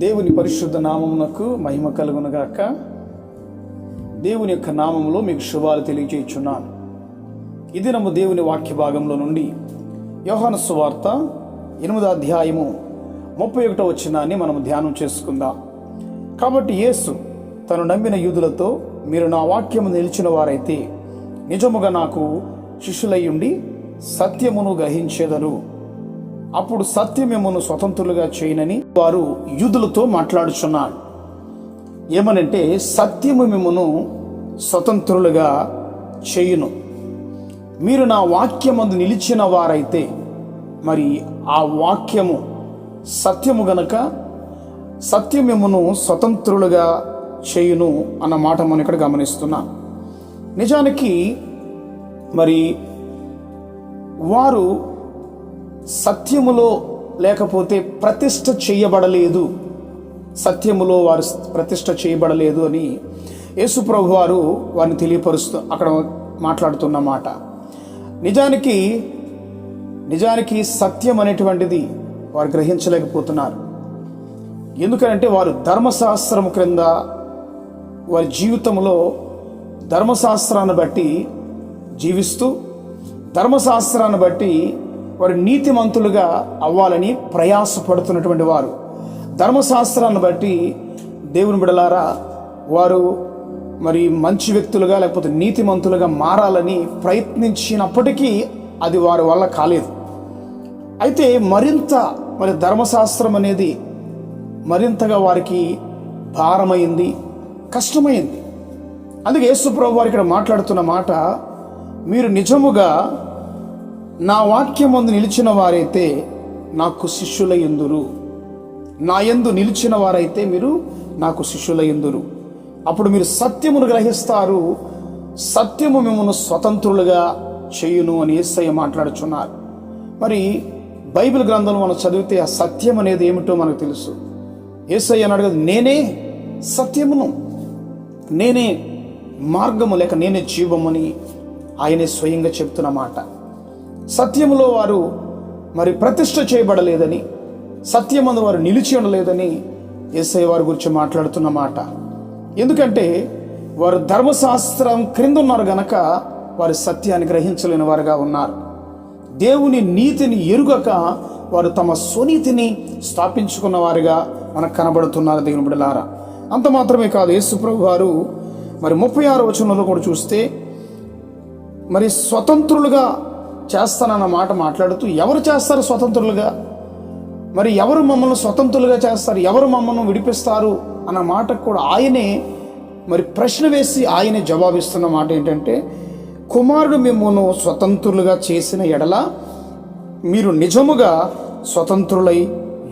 దేవుని పరిశుద్ధ నామమునకు మహిమ కలుగునుగాక. దేవుని యొక్క నామములో మీకు శుభాలు తెలియజేయుచున్నాను. ఇది దినము దేవుని వాక్య భాగంలో నుండి యోహాను సువార్త 8వ అధ్యాయము 31వ వచనాన్ని మనం ధ్యానం చేసుకుందాం. కాబట్టి యేసు తను నమ్మిన యూదులతో, మీరు నా వాక్యము నిలిచిన వారైతే నిజముగా నాకు శిష్యులయ్యుండి సత్యమును గ్రహించెదరు, అప్పుడు సత్యమేమును స్వతంత్రులుగా చేయనని వారు యూదులతో మాట్లాడుచున్నారు. ఏమనంటే, సత్యము మిమ్మును స్వతంత్రులుగా చేయును. మీరు నా వాక్యమందు నిలిచిన వారైతే, మరి ఆ వాక్యము సత్యము గనక సత్యం మిమ్మును స్వతంత్రులుగా చేయును అన్న మాట మనం ఇక్కడ గమనిస్తున్నాం. నిజానికి మరి వారు సత్యములో లేకపోతే ప్రతిష్ఠ చేయబడలేదు, సత్యములో వారు ప్రతిష్ఠ చేయబడలేదు అని యేసుప్రభు వారు వారిని తెలియపరుస్తూ అక్కడ మాట్లాడుతున్న మాట. నిజానికి సత్యం అనేటువంటిది వారు గ్రహించలేకపోతున్నారు. ఎందుకంటే వారు ధర్మశాస్త్రం క్రింద వారి జీవితంలో ధర్మశాస్త్రాన్ని బట్టి జీవిస్తూ, ధర్మశాస్త్రాన్ని బట్టి వారు నీతిమంతులుగా అవ్వాలని ప్రయాసపడుతున్నటువంటి వారు, ధర్మశాస్త్రాన్ని బట్టి దేవుని బిడలారా వారు మరి మంచి వ్యక్తులుగా లేకపోతే నీతిమంతులుగా మారాలని ప్రయత్నించినప్పటికీ అది వారి వల్ల కాలేదు. అయితే మరి ధర్మశాస్త్రం అనేది మరింతగా వారికి భారమైంది, కష్టమైంది. అందుకే యేసుప్రభు వారు ఇక్కడ మాట్లాడుతున్న మాట, మీరు నిజముగా నా వాక్యమందు నిలిచిన వారైతే నాకు శిష్యులయ్యుందురు, నా యందు నిలిచిన వారైతే మీరు నాకు శిష్యులయ్యుందురు, అప్పుడు మీరు సత్యమును గ్రహిస్తారు, సత్యము మిమ్మును స్వతంత్రులుగా చేయును అని యేసయ్య మాట్లాడుచున్నారు. మరి బైబిల్ గ్రంథంలో మనం చదివితే ఆ సత్యం అనేది ఏమిటో మనకు తెలుసు. యేసయ్య అన్నాడు కదా, నేనే సత్యమును, నేనే మార్గము, లేక నేనే జీవమని ఆయనే స్వయంగా చెప్తున్న మాట. సత్యములో వారు మరి ప్రతిష్ఠ చేయబడలేదని, సత్యమందు వారు నిలిచి ఉండలేదని యేసయ్య వారి గురించి మాట్లాడుతున్న మాట. ఎందుకంటే వారు ధర్మశాస్త్రం క్రింద ఉన్నారు గనక వారి సత్యాన్ని గ్రహించలేని వారుగా ఉన్నారు. దేవుని నీతిని ఎరుగక వారు తమ స్వనీతిని స్థాపించుకున్న వారుగా మనకు కనబడుతున్నారు దేవుని బిడ్డలారా. అంత మాత్రమే కాదు, యేసుప్రభు వారు మరి 36వ వచనంలో కూడా చూస్తే, మరి స్వతంత్రులుగా చేస్తానన్న మాట మాట్లాడుతూ, ఎవరు చేస్తారు స్వతంత్రులుగా, మరి ఎవరు మమ్మల్ని స్వతంత్రులుగా చేస్తారు, ఎవరు మమ్మల్ని విడిపిస్తారు అన్న మాటకు కూడా ఆయనే మరి ప్రశ్న వేసి ఆయనే జవాబిస్తున్న మాట ఏంటంటే, కుమారుడు మిమ్మును స్వతంత్రులుగా చేసిన ఎడల మీరు నిజముగా స్వతంత్రులై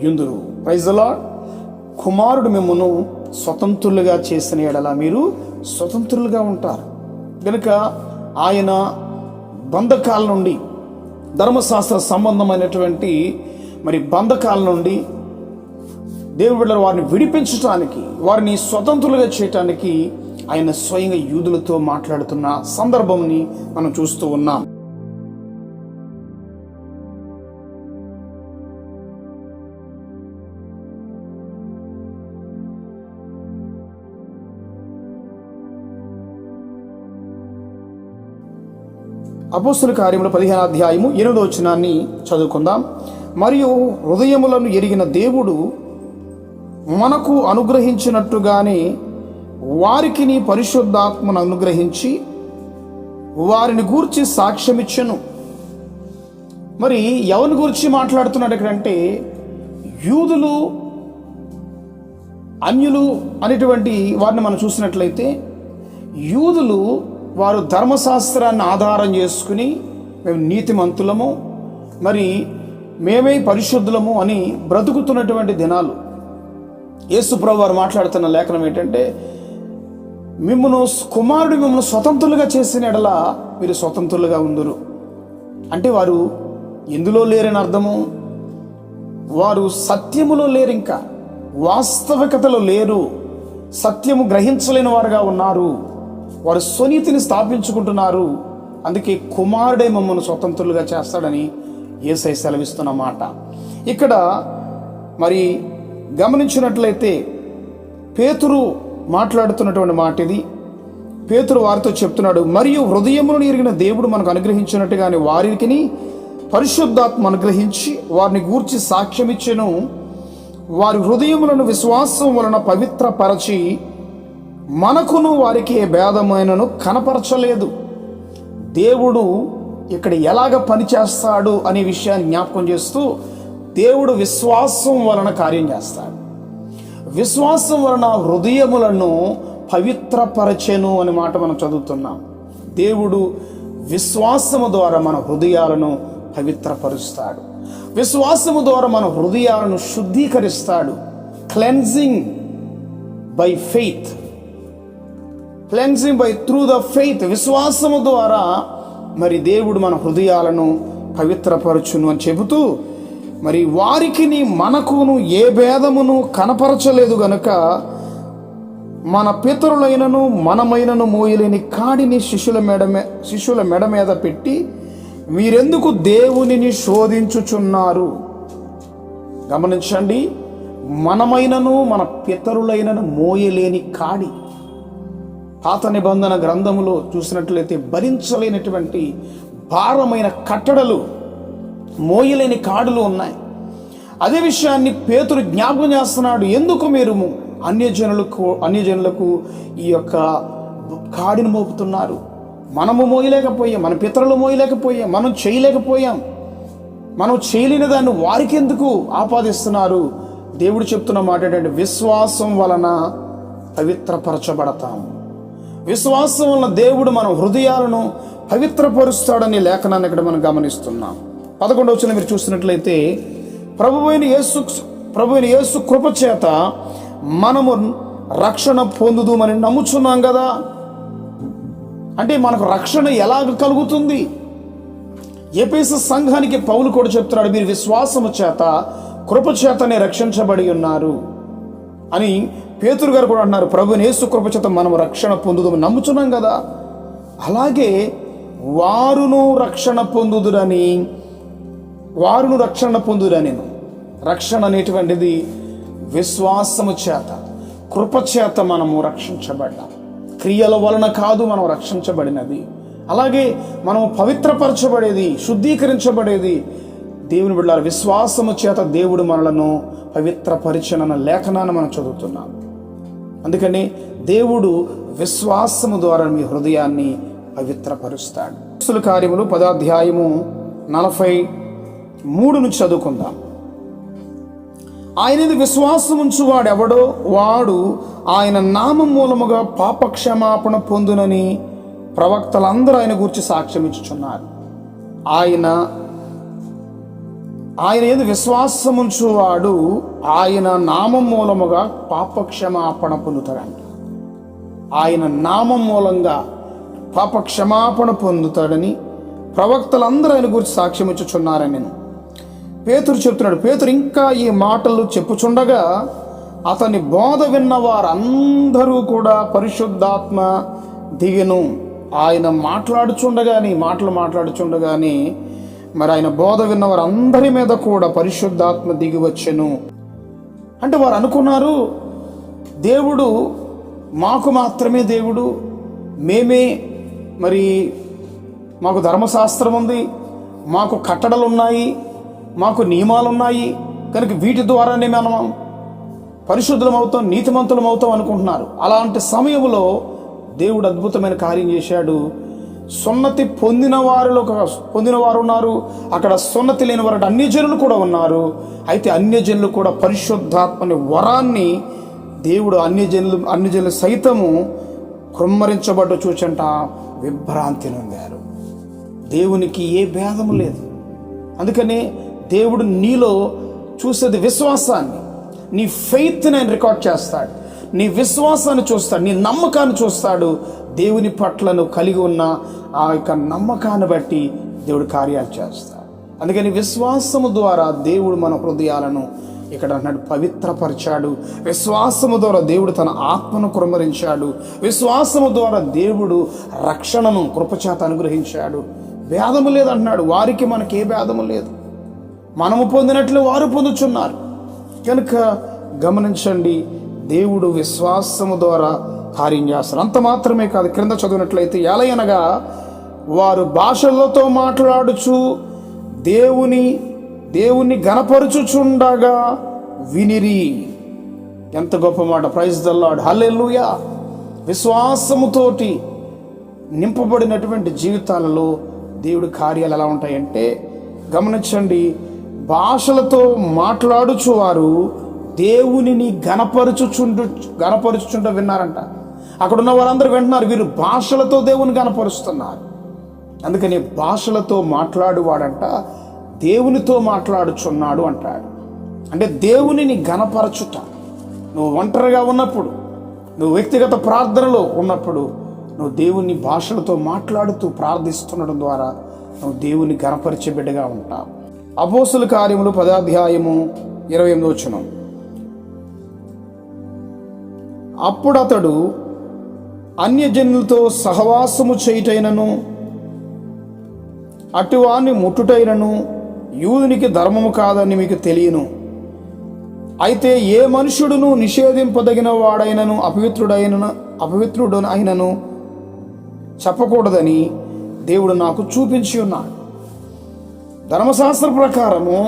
యుందురు. Praise the lord. కుమారుడు మిమ్మును స్వతంత్రులుగా చేసిన ఎడల మీరు స్వతంత్రులుగా ఉంటారు. కనుక ఆయన బంధకాల నుండి, ధర్మశాస్త్ర సంబంధమైనటువంటి మరి బంధకాల నుండి దేవుని బిడ్డలు వారిని విడిపించడానికి, వారిని స్వతంత్రులుగా చేయటానికి ఆయన స్వయంగా యూదులతో మాట్లాడుతున్న సందర్భంని మనం చూస్తూ ఉన్నాం. అపోస్తుల కార్యములు 15వ అధ్యాయము 8వ వచనాన్ని చదువుకుందాం. మరియు హృదయములను ఎరిగిన దేవుడు మనకు అనుగ్రహించినట్టుగానే వారికి నీ పరిశుద్ధాత్మను అనుగ్రహించి వారిని గూర్చి సాక్ష్యమిచ్చెను. మరి ఎవరిని గురించి మాట్లాడుతున్నాడు ఇక్కడంటే, యూదులు, అన్యులు అనేటువంటి వారిని మనం చూసినట్లయితే, యూదులు వారు ధర్మశాస్త్రాన్ని ఆధారం చేసుకుని మేము నీతిమంతులము, మరి మేమే పరిశుద్ధులము అని బ్రతుకుతున్నటువంటి దినాలు. యేసుప్రభు వారు మాట్లాడుతున్న లేఖనం ఏంటంటే, కుమారుడు మిమ్మల్ని స్వతంత్రులుగా చేసిన ఎడల మీరు స్వతంత్రులుగా ఉందురు అంటే వారు ఎందులో లేరని అర్థము. వారు సత్యములో లేరు, ఇంకా వాస్తవికతలో లేరు, సత్యము గ్రహించలేని వారుగా ఉన్నారు, వారు స్వనీతిని స్థాపించుకుంటున్నారు. అందుకే కుమారుడే మమ్మల్ని స్వతంత్రులుగా చేస్తాడని యేసయ్య సెలవిస్తున్న మాట. ఇక్కడ మరి గమనించినట్లయితే పేతురు మాట్లాడుతున్నటువంటి మాట ఇది. పేతురు వారితో చెప్తున్నాడు, మరియు హృదయములను ఎరిగిన దేవుడు మనకు అనుగ్రహించినట్టుగానే వారికి పరిశుద్ధాత్మ అనుగ్రహించి వారిని గూర్చి సాక్ష్యమిచ్చెను. వారి హృదయములను విశ్వాసం వలన పవిత్రపరచి మనకును వారికి ఏ భేదమైనను కనపరచలేదు. దేవుడు ఇక్కడ ఎలాగ పనిచేస్తాడు అనే విషయాన్ని జ్ఞాపకం చేస్తూ, దేవుడు విశ్వాసం వలన కార్యం చేస్తాడు. విశ్వాసం వలన హృదయములను పవిత్రపరచెను అనే మాట మనం చదువుతున్నాం. దేవుడు విశ్వాసము ద్వారా మన హృదయాలను పవిత్రపరుస్తాడు. విశ్వాసము ద్వారా మన హృదయాలను శుద్ధీకరిస్తాడు. Cleansing by faith, cleansing by through the faith. విశ్వాసము ద్వారా మరి దేవుడు మన హృదయాలను పవిత్రపరచును అని చెబుతూ, మరి వారికి మనకును ఏ భేదమును కనపరచలేదు గనుక మన పితరులైనను మనమైనను మోయలేని కాడిని శిష్యుల మెడ మీద పెట్టి మీరెందుకు దేవునిని శోధించుచున్నారు. గమనించండి, మనమైనను మన పితరులైనను మోయలేని కాడి. పాత నిబంధన గ్రంథములో చూసినట్లయితే భరించలేనటువంటి భారమైన కట్టడలు, మోయలేని కాడులు ఉన్నాయి. అదే విషయాన్ని పేతురు జ్ఞాపకం చేస్తున్నాడు. ఎందుకు మీరు అన్యజనులకు ఈ యొక్క కాడిని మోపుతున్నారు? మనము మోయలేకపోయాం, మన పితరులు మోయలేకపోయాం, మనం చేయలేకపోయాం. మనం చేయలేని దాన్ని వారికి ఎందుకు ఆపాదిస్తున్నారు? దేవుడు చెప్తున్న మాట ఏంటంటే, విశ్వాసం వలన పవిత్రపరచబడతాం. విశ్వాసం వలన దేవుడు మన హృదయాలను పవిత్రపరుస్తాడని లేఖనాన్ని ఇక్కడ మనం గమనిస్తున్నాం. 11వ వచనం మీరు చూసినట్లయితే, ప్రభువైన యేసు కృప చేత మనము రక్షణ పొందుదుమని నమ్ముచున్నాం కదా. అంటే మనకు రక్షణ ఎలాగ కలుగుతుంది? ఎఫెసు సంఘానికి పౌలు కూడా చెప్తున్నాడు, మీరు విశ్వాసము చేత కృప చేతనే రక్షించబడి ఉన్నారు అని. పేతురు గారు కూడా అంటున్నారు, ప్రభువైన యేసు కృప చేత మనం రక్షణ పొందుదామని నమ్ముచున్నాం కదా. అలాగే వారును రక్షణ పొందుదురని. రక్షణ అనేటువంటిది విశ్వాసము చేత, కృప చేత మనము రక్షించబడ్డాం. క్రియల వలన కాదు మనం రక్షించబడినది. అలాగే మనం పవిత్రపరచబడేది, శుద్ధీకరించబడేది దేవుని బిడ్డలారా విశ్వాసము చేత దేవుడు మనలను పవిత్రపరిచనన్న లేఖనాన్ని మనం చదువుతున్నాం. అందుకని దేవుడు విశ్వాసము ద్వారా మీ హృదయాన్ని పవిత్రపరుస్తాడు. అపోస్తలుల కార్యములు 10వ అధ్యాయము 43 నుంచి చదువుకుందాం. ఆయన విశ్వాసముంచు వాడెవడో వాడు ఆయన నామం మూలముగా పాపక్షమాపణ పొందునని ప్రవక్తలందరూ ఆయన గురించి సాక్ష్యం ఇచ్చుచున్నారు. ఆయన ఏది విశ్వాసముంచువాడు ఆయన నామం మూలముగా పాపక్షమాపణ పొందుతాడంట. ఆయన నామం మూలంగా పాపక్షమాపణ పొందుతాడని ప్రవక్తలందరూ ఆయన గురించి సాక్ష్యం ఇచ్చుచున్నారని నేను పేతురు చెప్తున్నాడు. పేతురు ఇంకా ఈ మాటలు చెప్పుచుండగా అతని బోధ విన్న వారందరూ కూడా పరిశుద్ధాత్మ దిగెను. ఆయన మాటలు మాట్లాడుచుండగానే మరి ఆయన బోధ విన్న వారందరి మీద కూడా పరిశుద్ధాత్మ దిగి వచ్చెను. అంటే వారు అనుకున్నారు, దేవుడు మాకు మాత్రమే దేవుడు, మేమే మరి మాకు ధర్మశాస్త్రం ఉంది, మాకు కట్టడలు ఉన్నాయి, మాకు నియమాలు ఉన్నాయి, కనుక వీటి ద్వారానే మనం పరిశుద్ధులం అవుతాం, నీతిమంతులం అవుతాం అనుకుంటున్నారు. అలాంటి సమయంలో దేవుడు అద్భుతమైన కార్యం చేశాడు. సున్నతి పొందిన వారు ఉన్నారు, అక్కడ సున్నతి లేని వారు అన్యజనులు కూడా ఉన్నారు. అయితే అన్యజనులు కూడా పరిశుద్ధాత్మని వరాన్ని దేవుడు అన్యజనులు సైతము కృమ్మరించబడ్డ చూచంట విభ్రాంతి నొందారు. దేవునికి ఏ భేదము లేదు. అందుకనే దేవుడు నీలో చూసేది విశ్వాసాన్ని, నీ ఫెయిత్ని ఆయన రికార్డ్ చేస్తాడు, నీ విశ్వాసాన్ని చూస్తాడు, నీ నమ్మకాన్ని చూస్తాడు. దేవుని పట్ల నువ్వు కలిగి ఉన్న ఆ యొక్క నమ్మకాన్ని బట్టి దేవుడు కార్యాలు చేస్తాడు. అందుకని విశ్వాసము ద్వారా దేవుడు మన హృదయాలను ఇక్కడ అన్నాడు పవిత్రపరిచాడు. విశ్వాసము ద్వారా దేవుడు తన ఆత్మను కుమ్మరించాడు. విశ్వాసము ద్వారా దేవుడు రక్షణను కృపచేత అనుగ్రహించాడు. భేదము లేదు అంటున్నాడు. వారికి మనకి ఏ భేదము లేదు, మనము పొందినట్లు వారు పొందుచున్నారు. కనుక గమనించండి, దేవుడు విశ్వాసము ద్వారా కార్యం చేస్తారు. అంత మాత్రమే కాదు, క్రింద చదివినట్లయితే ఎలయనగా వారు భాషలతో మాట్లాడుచు దేవుని గణపరుచుచుండగా వినిరి. ఎంత గొప్ప మాట! ప్రైజ్ ద లార్డ్, హల్లెలూయా. విశ్వాసముతోటి నింపబడినటువంటి జీవితాలలో దేవుడి కార్యాలు ఎలా ఉంటాయంటే, గమనించండి, భాషలతో మాట్లాడుచు వారు దేవునిని గణపరుచుచుండ విన్నారంట. అక్కడ ఉన్న వారందరూ వింటున్నారు, వీరు భాషలతో దేవుని గణపరుస్తున్నారు. అందుకని భాషలతో మాట్లాడువాడంట దేవునితో మాట్లాడుచున్నాడు అంటాడు. అంటే దేవునిని గణపరచుట. నువ్వు ఒంటరిగా ఉన్నప్పుడు, నువ్వు వ్యక్తిగత ప్రార్థనలో ఉన్నప్పుడు, నువ్వు దేవుని భాషలతో మాట్లాడుతూ ప్రార్థిస్తుండడం ద్వారా నువ్వు దేవుని గణపరిచే బిడ్డగా ఉంటావు. అపోస్తుల కార్యములు 10వ అధ్యాయము 28వ వచనం. అప్పుడు అతడు అన్యజనులతో సహవాసము చేయుటైనను అటువాన్ని ముట్టుటైనను యూదునికి ధర్మము కాదని మీకు తెలియను. అయితే ఏ మనుష్యుడును నిషేధింపదగిన వాడైనను అపవిత్రుడైనను చెప్పకూడదని దేవుడు నాకు చూపించి ఉన్నాడు. ధర్మశాస్త్ర ప్రకారము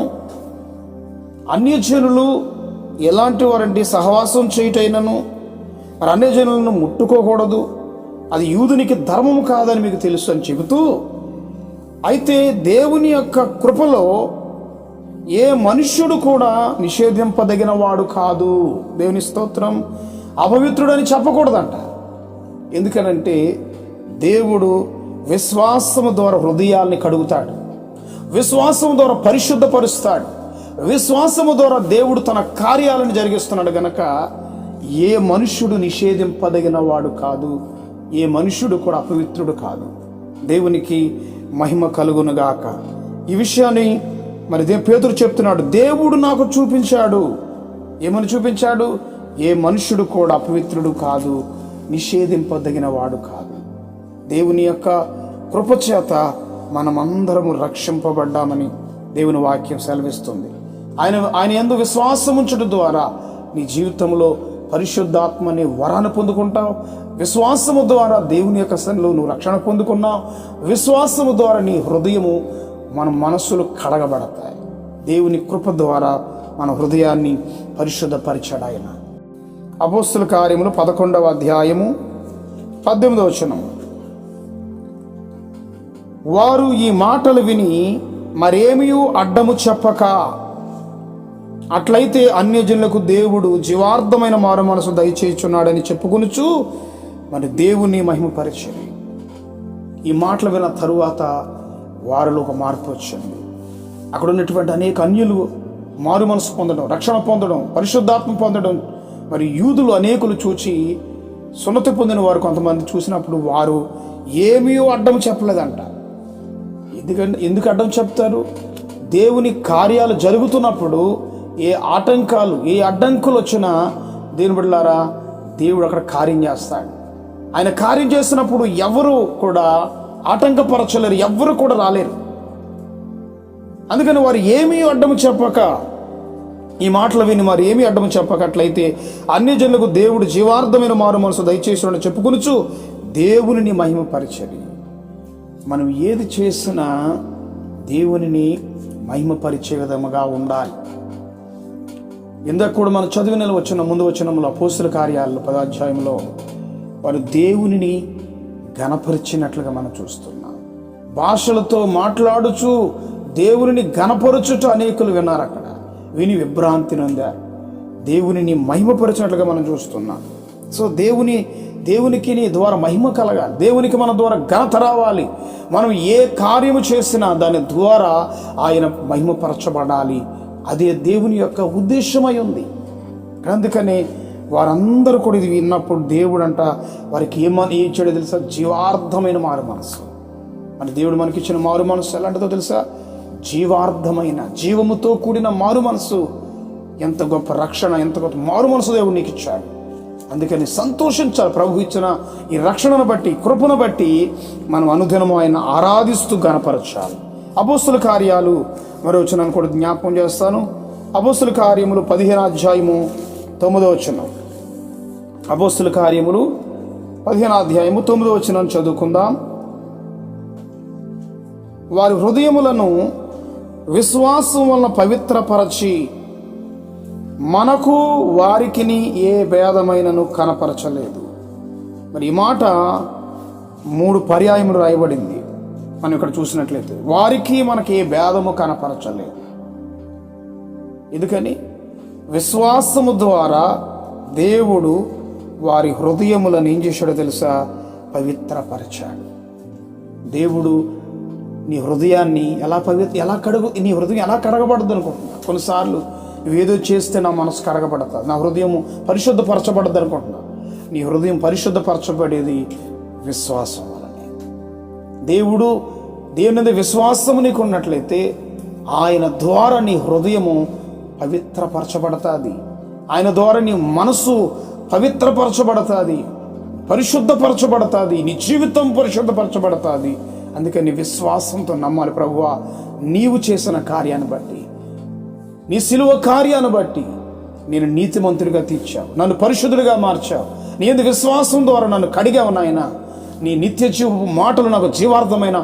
అన్యజనులు ఎలాంటి వారంటే సహవాసం చేయుటైనను మరి అన్యజనులను ముట్టుకోకూడదు, అది యూదునికి ధర్మము కాదని మీకు తెలుసు అని చెబుతూ, అయితే దేవుని యొక్క కృపలో ఏ మనుష్యుడు కూడా నిషేధింపదగిన వాడు కాదు. దేవుని స్తోత్రం. అపవిత్రుడని చెప్పకూడదంట. ఎందుకనంటే దేవుడు విశ్వాసము ద్వారా హృదయాల్ని కడుగుతాడు, విశ్వాసము ద్వారా పరిశుద్ధపరుస్తాడు, విశ్వాసము ద్వారా దేవుడు తన కార్యాలను జరిగిస్తున్నాడు. గనక ఏ మనుష్యుడు నిషేధింపదగిన వాడు కాదు, ఏ మనుష్యుడు కూడా అపవిత్రుడు కాదు. దేవునికి మహిమ కలుగునుగాక. ఈ విషయాన్ని మరి పేతురు చెప్తున్నాడు, దేవుడు నాకు చూపించాడు. ఏమని చూపించాడు? ఏ మనుష్యుడు కూడా అపవిత్రుడు కాదు, నిషేధింపదగిన వాడు కాదు. దేవుని యొక్క కృపచేత మనమందరము రక్షింపబడ్డామని దేవుని వాక్యం సెలవిస్తుంది. ఆయన యందు విశ్వాసం ఉంచడం ద్వారా నీ జీవితంలో పరిశుద్ధాత్మని వరాన్ని పొందుకుంటావు. విశ్వాసము ద్వారా దేవుని యొక్క సన్నిధిలో నువ్వు రక్షణ పొందుకున్నావు. విశ్వాసము ద్వారా నీ హృదయము, మన మనస్సులు కడగబడతాయి. దేవుని కృప ద్వారా మన హృదయాన్ని పరిశుద్ధపరిచాడు ఆయన. అపోస్తుల కార్యములు 11వ అధ్యాయము 18వ వచనం. వారు ఈ మాటలు విని మరేమీ అడ్డము చెప్పక, అట్లయితే అన్యజనులకు దేవుడు జీవార్థమైన మారు మనసు దయచేయుచున్నాడని చెప్పుకొనుచు మరి దేవుని మహిమపరిచారు. ఈ మాటలు విన్న తరువాత వారిలో ఒక మార్పు వచ్చింది. అక్కడ ఉన్నటువంటి అనేక అన్యులు మారు మనసు పొందడం, రక్షణ పొందడం, పరిశుద్ధాత్మ పొందడం, మరి యూదులు అనేకులు చూచి సున్నతి పొందిన వారు కొంతమంది చూసినప్పుడు వారు ఏమీ అడ్డం చెప్పలేదంట. ఎందుకు అడ్డం చెప్తారు? దేవుని కార్యాలు జరుగుతున్నప్పుడు ఏ ఆటంకాలు, ఏ అడ్డంకులు వచ్చినా దేవుని బిడ్డలారా, దేవుడు అక్కడ కార్యం చేస్తాడు. ఆయన కార్యం చేసినప్పుడు ఎవరు కూడా ఆటంకపరచలేరు, ఎవరు కూడా రాలేరు. అందుకని వారు ఏమీ అడ్డము చెప్పక, ఈ మాటలు విని మరి ఏమీ అడ్డము చెప్పకట్లయితే అన్యజనులకు దేవుడు జీవార్థమైన మారు మనసు దయచేసి చెప్పుకొనుచు దేవునిని మహిమపరిచరి. మనం ఏది చేసినా దేవునిని మహిమపరిచే విధముగా ఉండాలి. ఇందాక కూడా మనం చదివిన ముందు వచనంలో అపోస్తుల కార్యాలు 10వ అధ్యాయంలో వారు దేవునిని గణపరిచినట్లుగా మనం చూస్తున్నాం. భాషలతో మాట్లాడుచు దేవునిని గణపరచుట అనేకులు విన్నారు. అక్కడ విని విభ్రాంతి నొందారు. దేవునిని మహిమపరిచినట్లుగా మనం చూస్తున్నాం. సో దేవునికి నీ ద్వారా మహిమ కలగాలి, దేవునికి మన ద్వారా ఘనత రావాలి. మనం ఏ కార్యము చేసినా దాని ద్వారా ఆయన మహిమపరచబడాలి. అదే దేవుని యొక్క ఉద్దేశమై ఉంది. అందుకనే వారందరూ కూడా ఇది విన్నప్పుడు దేవుడు అంట వారికి ఏం ఇచ్చాడో తెలుసా? జీవార్థమైన మారు మనసు. మన దేవుడు మనకిచ్చిన మారు మనసు ఎలాంటిదో తెలుసా? జీవార్థమైన, జీవముతో కూడిన మారు మనసు. ఎంత గొప్ప రక్షణ, ఎంత గొప్ప మారు మనసు దేవుడు నీకు ఇచ్చాడు. అందుకని సంతోషించాలి. ప్రభు ఇచ్చిన ఈ రక్షణను బట్టి, కృపను బట్టి మనం అనుదినము ఆయన ఆరాధిస్తూ గణపరచాలి. అపోస్తుల కార్యాలు మరో వచనాన్ని కూడా జ్ఞాపకం చేస్తాను. అపోస్తుల కార్యములు 15వ అధ్యాయము 9వ వచనం. అపోస్తుల కార్యములు 15వ అధ్యాయము 9వ వచనం చదువుకుందాం. వారి హృదయములను విశ్వాసం వలన పవిత్రపరచి మనకు వారికిని ఏ భేదమైనను కనపరచలేదు. మరి ఈ మాట 3 పర్యాయములు రాయబడింది. మనం ఇక్కడ చూసినట్లయితే వారికి మనకి ఏ భేదము కనపరచలేదు. ఎందుకని? విశ్వాసము ద్వారా దేవుడు వారి హృదయములను ఏం చేశాడో తెలుసా? పవిత్రపరిచాడు. దేవుడు నీ హృదయాన్ని నీ హృదయం ఎలా కడగబడద్దు అనుకుంటున్నా? కొన్నిసార్లు నువ్వేదో చేస్తే నా మనసు కడగబడతా, నా హృదయం పరిశుద్ధపరచబడద్దు అనుకుంటున్నా. నీ హృదయం పరిశుద్ధపరచబడేది విశ్వాసం వలనే. దేవుని మీద విశ్వాసము నీకు ఉన్నట్లయితే ఆయన ద్వారా నీ హృదయము పవిత్రపరచబడతాది. ఆయన ద్వారా నీ మనసు పవిత్రపరచబడతాది, పరిశుద్ధపరచబడతాది, నీ జీవితం పరిశుద్ధపరచబడతాది. అందుకని విశ్వాసంతో నమ్మాలి. ప్రభువా, నీవు చేసిన కార్యాన్ని బట్టి, నీ సిలువ కార్యాన్ని బట్టి నేను నీతిమంతుడిగా తీర్చావు, నన్ను పరిశుద్ధుడిగా మార్చావు, నీ యందు విశ్వాసం ద్వారా నన్ను కడిగావు నాయన. నీ నిత్య జీవపు మాటలు నాకు జీవార్థమైన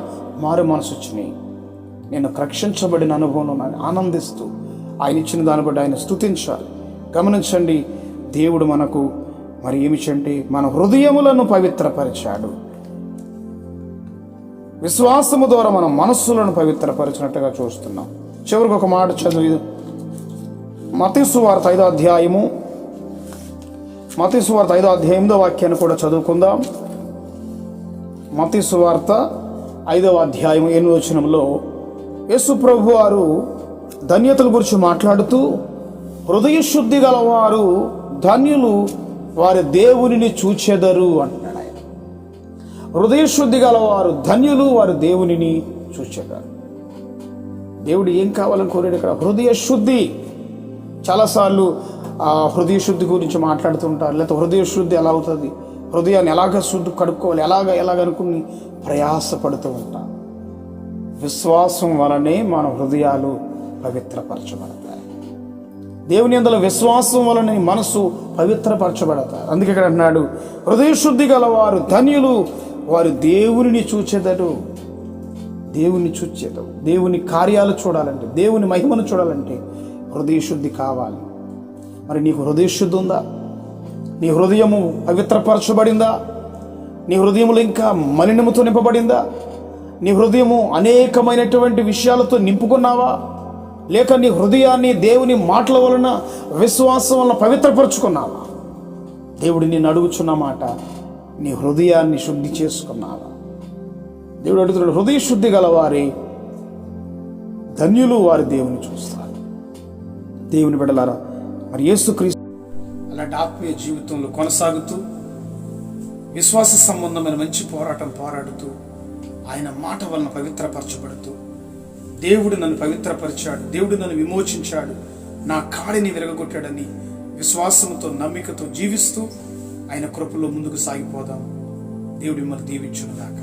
మారు మనసు వచ్చినాయి. నేను రక్షించబడిన అనుభవం నాకు ఆనందిస్తూ ఆయన ఇచ్చిన దాన్ని బట్టి ఆయన స్తుతించాలి. గమనించండి, దేవుడు మనకు మరి ఏమిటంటే మన హృదయములను పవిత్రపరిచాడు. విశ్వాసము ద్వారా మన మనస్సులను పవిత్రపరిచినట్టుగా చూస్తున్నాం. చివరికి ఒక మాట చదువు. మత్తయి సువార్త 5వ అధ్యాయము 8వ వాక్యాన్ని కూడా చదువుకుందాం. మత్తయి సువార్త 5వ అధ్యాయము 8వ వచనంలో యేసు ప్రభు వారు ధన్యతల గురించి మాట్లాడుతూ, హృదయ శుద్ధి గలవారు ధన్యులు, వారి దేవునిని చూచెదరు అంటున్నాడు ఆయన. హృదయ శుద్ధి గలవారు ధన్యులు, వారు దేవునిని చూచెదరు. దేవుడు ఏం కావాలని కోరాడు ఇక్కడ? హృదయ శుద్ధి. చాలాసార్లు హృదయ శుద్ధి గురించి మాట్లాడుతుంటారు. లేకపోతే హృదయ శుద్ధి ఎలా అవుతుంది, హృదయాన్ని ఎలాగ శుద్ధి కడుక్కోవాలి, ఎలాగనుకుని ప్రయాసపడుతూ ఉంటాం. విశ్వాసం వలనే మన హృదయాలు పవిత్రపరచబడతాయి. దేవుని యందు విశ్వాసం వలన మనసు పవిత్రపరచబడతారు. అందుకే ఇక్కడ అన్నాడు, హృదయ శుద్ధి గలవారు ధన్యులు, వారు దేవునిని చూచెదరు. దేవుని చూచెదరు. దేవుని కార్యాలు చూడాలంటే, దేవుని మహిమను చూడాలంటే హృదయ శుద్ధి కావాలి. మరి నీకు హృదయ శుద్ధి ఉందా? నీ హృదయము పవిత్రపరచబడిందా? నీ హృదయములో ఇంకా మలినముతో నింపబడిందా? నీ హృదయము అనేకమైనటువంటి విషయాలతో నింపుకున్నావా? లేక నీ హృదయాన్ని దేవుని మాటల వలన, విశ్వాసం వలన పవిత్రపరుచుకున్నావా? దేవుడు నిన్ను అడుగుచున్న మాట, నీ హృదయాన్ని శుద్ధి చేసుకున్నావా? దేవుడు అడుగుతున్నాడు, హృదయ శుద్ధి గలవారి ధన్యులు, వారి దేవుని చూస్తారు. దేవుని బిడ్డలారా, మరి యేసుక్రీస్తు అలాంటి ఆత్మీయ జీవితంలో కొనసాగుతూ విశ్వాస సంబంధమైన మంచి పోరాటం పోరాడుతూ ఆయన మాట వలన పవిత్రపరచబడుతూ, దేవుడు నన్ను పవిత్రపరిచాడు, దేవుడు నన్ను విమోచించాడు, నా కాడిని విరగొట్టాడని విశ్వాసంతో నమ్మికతో జీవిస్తూ ఆయన కృపలో ముందుకు సాగిపోదాం. దేవుడి మిమ్మల్ని దీవించును గాక.